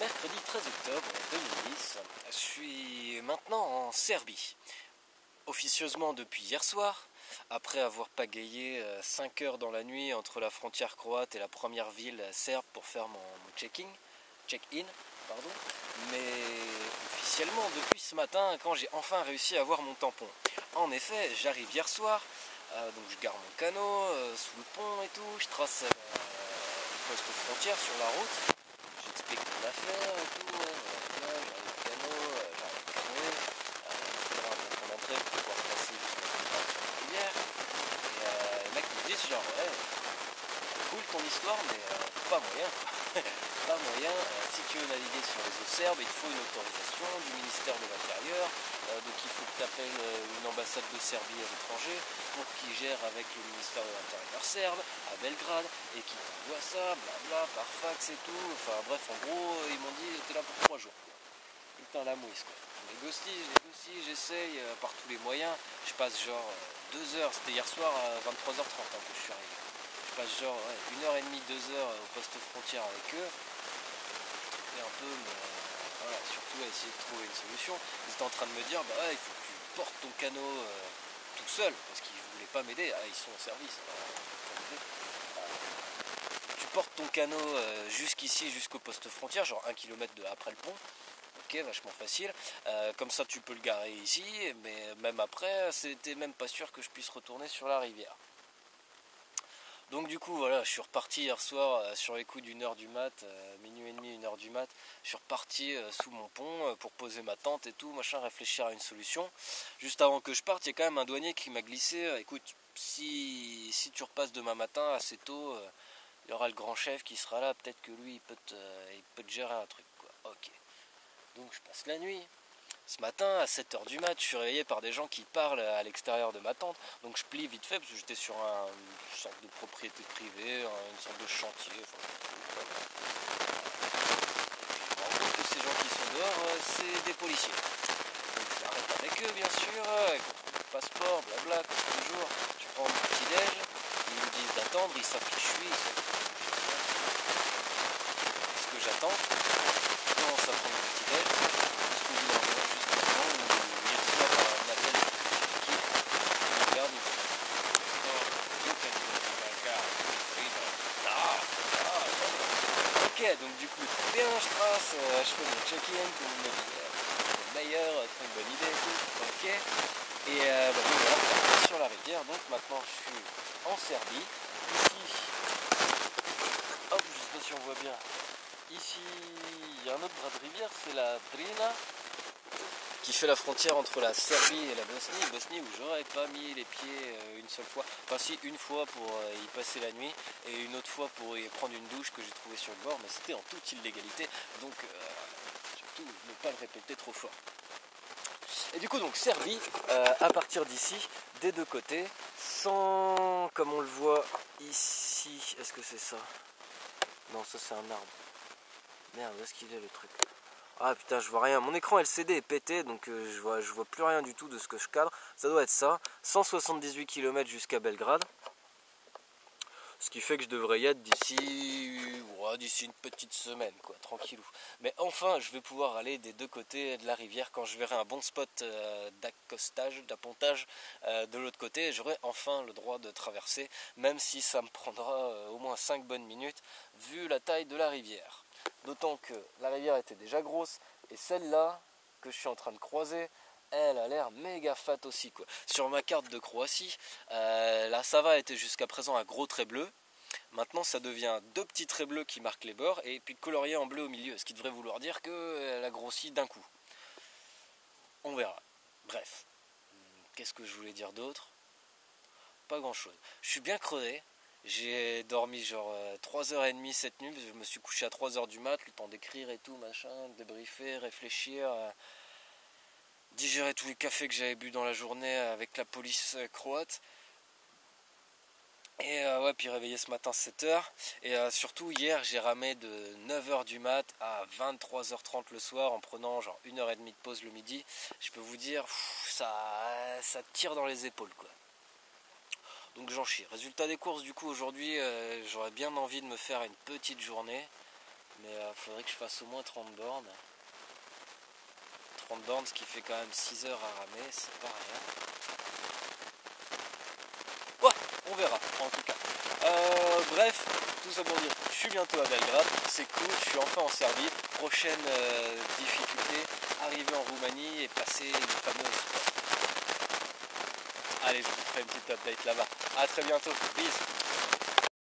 Mercredi 13 octobre 2010, je suis maintenant en Serbie. Officieusement depuis hier soir, après avoir pagayé 5 heures dans la nuit entre la frontière croate et la première ville serbe pour faire mon check-in, pardon. Mais officiellement depuis ce matin quand j'ai enfin réussi à avoir mon tampon. En effet, j'arrive hier soir, donc je gare mon canot sous le pont et tout, je trace le poste frontière sur la route. J'explique mon affaire et tout, voilà, j'arrive le canot, il faudra un tampon d'entrée pour pouvoir passer jusqu'à la rivière. Et les mecs me disent genre ouais, cool ton histoire mais pas moyen quoi. Pas moyen, si tu veux naviguer sur les eaux serbes, il faut une autorisation du ministère de l'Intérieur, donc il faut que tu appelles une ambassade de Serbie à l'étranger pour qu'ils gèrent avec le ministère de l'Intérieur serbe à Belgrade et qu'ils t'envoient ça, blabla, par fax et tout. Enfin bref, en gros, ils m'ont dit t'es là pour 3 jours. Putain la mouise quoi. Je négocie, j'essaye par tous les moyens. Je passe genre 2 heures, c'était hier soir à 23h30 que je suis arrivé. Je passe genre 1h30, 2 heures au poste frontière avec eux. Et un peu, voilà, surtout à essayer de trouver une solution. Ils étaient en train de me dire, bah ouais, il faut que tu portes ton canot tout seul, parce qu'ils ne voulaient pas m'aider. Ah, ils sont au service. Tu portes ton canot jusqu'ici, jusqu'au poste frontière, genre 1 km après le pont. Ok, vachement facile. Comme ça, tu peux le garer ici, mais même après, c'était même pas sûr que je puisse retourner sur la rivière. Donc du coup voilà, je suis reparti hier soir sur les coups d'1h du mat, minuit et demi, 1h du mat, je suis reparti sous mon pont pour poser ma tente et tout, machin, réfléchir à une solution. Juste avant que je parte, il y a quand même un douanier qui m'a glissé, écoute, si tu repasses demain matin assez tôt, il y aura le grand chef qui sera là, peut-être que lui il peut te gérer un truc quoi. Ok. Donc je passe la nuit. Ce matin, à 7h du mat, je suis réveillé par des gens qui parlent à l'extérieur de ma tente. Donc je plie vite fait parce que j'étais sur une sorte de propriété privée, une sorte de chantier. Je me rends compte que ces gens qui sont dehors, c'est des policiers. Donc j'arrête avec eux, bien sûr, contrôle le passeport, blabla, comme toujours. Je prends mon petit déj, ils me disent d'attendre, ils savent qui je suis, ils savent ce que j'attends. Je commence à prendre mon petit déj. Ok, donc du coup, bien, je trace, je fais mon check-in, tout le monde me dit le meilleur, très bonne idée et tout, ok. Et bah, donc voilà, sur la rivière, donc maintenant je suis en Serbie. Ici, hop, je sais pas si on voit bien, ici, il y a un autre bras de rivière, c'est la Drina, qui fait la frontière entre la Serbie et la Bosnie où j'aurais pas mis les pieds une seule fois, enfin si une fois pour y passer la nuit et une autre fois pour y prendre une douche que j'ai trouvée sur le bord, mais c'était en toute illégalité, donc surtout ne pas le répéter trop fort. Et du coup donc Serbie, à partir d'ici, des deux côtés, sans, comme on le voit ici, est-ce que c'est ça? Non, ça c'est un arbre. Merde, où est-ce qu'il est le truc? Ah putain, je vois rien. Mon écran LCD est pété, donc je vois plus rien du tout de ce que je cadre. Ça doit être ça. 178 km jusqu'à Belgrade. Ce qui fait que je devrais y être d'ici une petite semaine, quoi, tranquillou. Mais enfin, je vais pouvoir aller des deux côtés de la rivière quand je verrai un bon spot d'accostage, d'appontage de l'autre côté. J'aurai enfin le droit de traverser, même si ça me prendra au moins 5 bonnes minutes, vu la taille de la rivière. D'autant que la rivière était déjà grosse, et celle-là, que je suis en train de croiser, elle a l'air méga fat aussi quoi. Sur ma carte de Croatie, la Sava était jusqu'à présent un gros trait bleu. Maintenant ça devient 2 petits traits bleus qui marquent les bords et puis colorié en bleu au milieu, ce qui devrait vouloir dire qu'elle a grossi d'un coup. On verra. Bref. Qu'est-ce que je voulais dire d'autre? Pas grand chose. Je suis bien crevé. J'ai dormi genre 3h30 cette nuit. Je me suis couché à 3h du mat, le temps d'écrire et tout, machin, débriefer, réfléchir, digérer tous les cafés que j'avais bu dans la journée avec la police croate. Et ouais, puis réveillé ce matin 7h. Et surtout hier j'ai ramé de 9h du mat à 23h30 le soir en prenant genre 1h30 de pause le midi. Je peux vous dire, ça tire dans les épaules quoi. Donc j'en chie. Résultat des courses du coup aujourd'hui, j'aurais bien envie de me faire une petite journée. Mais faudrait que je fasse au moins 30 bornes. 30 bornes, ce qui fait quand même 6 heures à ramer, c'est pas rien. Ouais, on verra en tout cas. Bref, tout ça pour dire, je suis bientôt à Belgrade, c'est cool, je suis enfin en Serbie. Prochaine difficulté, arriver en Roumanie et passer une fameuse porte. Allez, je vous ferai une petite update là-bas. A très bientôt, bisous.